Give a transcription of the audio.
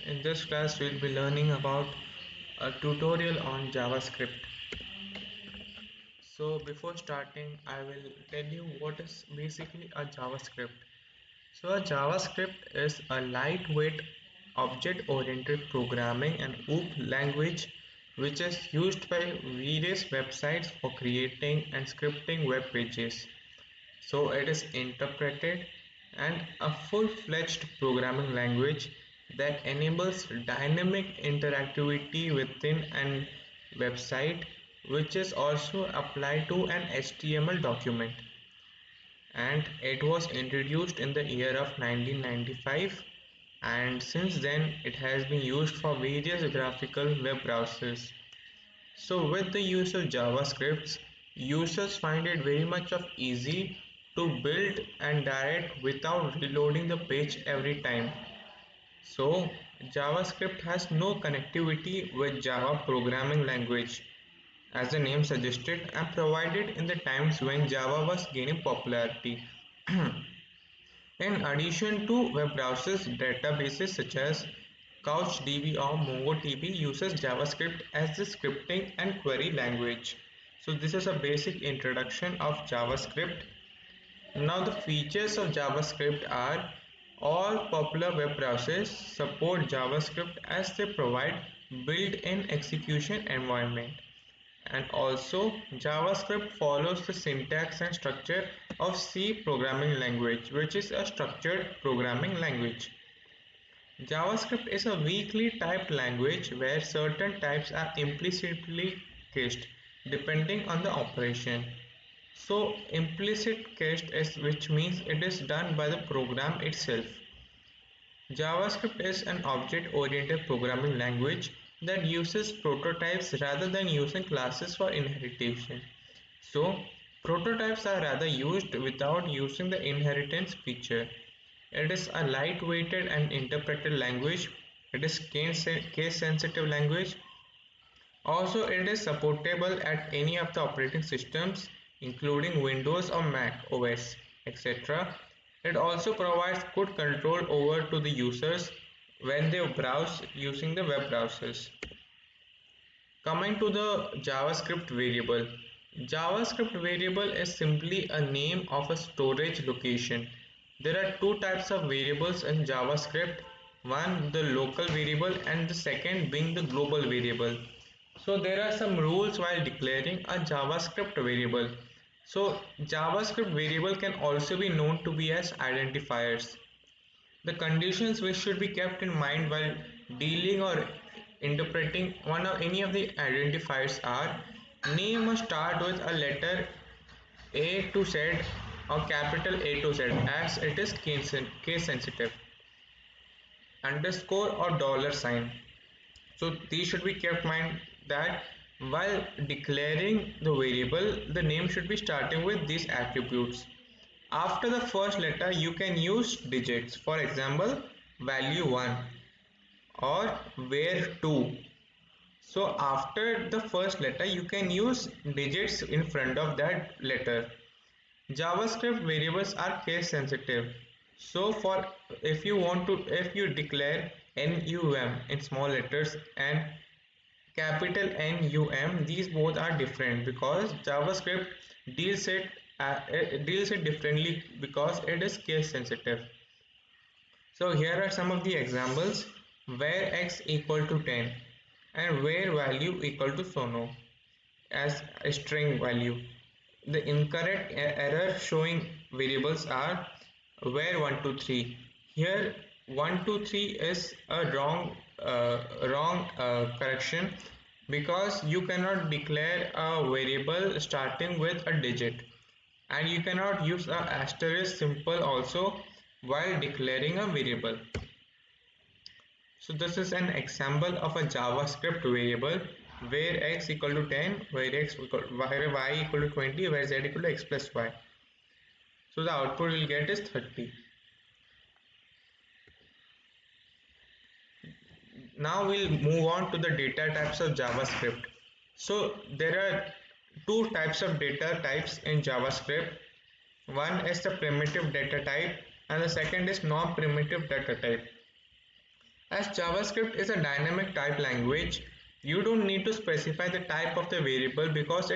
In this class, we'll be learning about a tutorial on JavaScript. So before starting, I will tell you what is basically a JavaScript. So a JavaScript is a lightweight object-oriented programming and OOP language which is used by various websites for creating and scripting web pages. So it is interpreted and a full-fledged programming language that enables dynamic interactivity within an website, which is also applied to an HTML document. And it was introduced in the year of 1995, and since then it has been used for various graphical web browsers. So with the use of JavaScripts, users find it very much of easy to build and direct without reloading the page every time. So JavaScript has no connectivity with Java programming language, as the name suggested, and provided in the times when Java was gaining popularity. In addition to web browsers, databases such as CouchDB or MongoDB uses JavaScript as the scripting and query language. So this is a basic introduction of JavaScript. Now the features of JavaScript are all popular web browsers support JavaScript as they provide built-in execution environment. And also JavaScript follows the syntax and structure of C programming language, which is a structured programming language. JavaScript is a weakly typed language where certain types are implicitly cached depending on the operation. So implicit cached is which means it is done by the program itself. JavaScript is an object-oriented programming language that uses prototypes rather than using classes for inheritance. So, prototypes are rather used without using the inheritance feature. It is a lightweighted and interpreted language. It is case-sensitive language. Also, it is supportable at any of the operating systems, including Windows or Mac OS, etc. It also provides good control over to the users when they browse using the web browsers. Coming to the JavaScript variable. JavaScript variable is simply a name of a storage location. There are two types of variables in JavaScript. One, the local variable, and the second being the global variable. So there are some rules while declaring a JavaScript variable. So JavaScript variable can also be known to be as identifiers. The conditions which should be kept in mind while dealing or interpreting one or any of the identifiers are: name must start with a letter A to Z or capital A to Z as it is case sensitive, underscore or dollar sign. So these should be kept in mind that while declaring the variable, the name should be starting with these attributes. After the first letter, you can use digits. For example, value 1 or where 2. So after the first letter, you can use digits in front of that letter. JavaScript variables are case sensitive. So for if you declare NUM in small letters and capital NUM, these both are different because JavaScript deals it differently because it is case sensitive. So here are some of the examples: where x equal to 10 and where value equal to sono as a string value. The incorrect error showing variables are where 123. Here 123 is a wrong correction because you cannot declare a variable starting with a digit, and you cannot use a asterisk symbol also while declaring a variable. So this is an example of a JavaScript variable where x equal to 10, where y equal to 20, where z equal to x plus y. So the output we'll get is 30. Now we'll move on to the data types of JavaScript. So there are two types of data types in JavaScript. One is the primitive data type and the second is non-primitive data type. As JavaScript is a dynamic type language, you don't need to specify the type of the variable because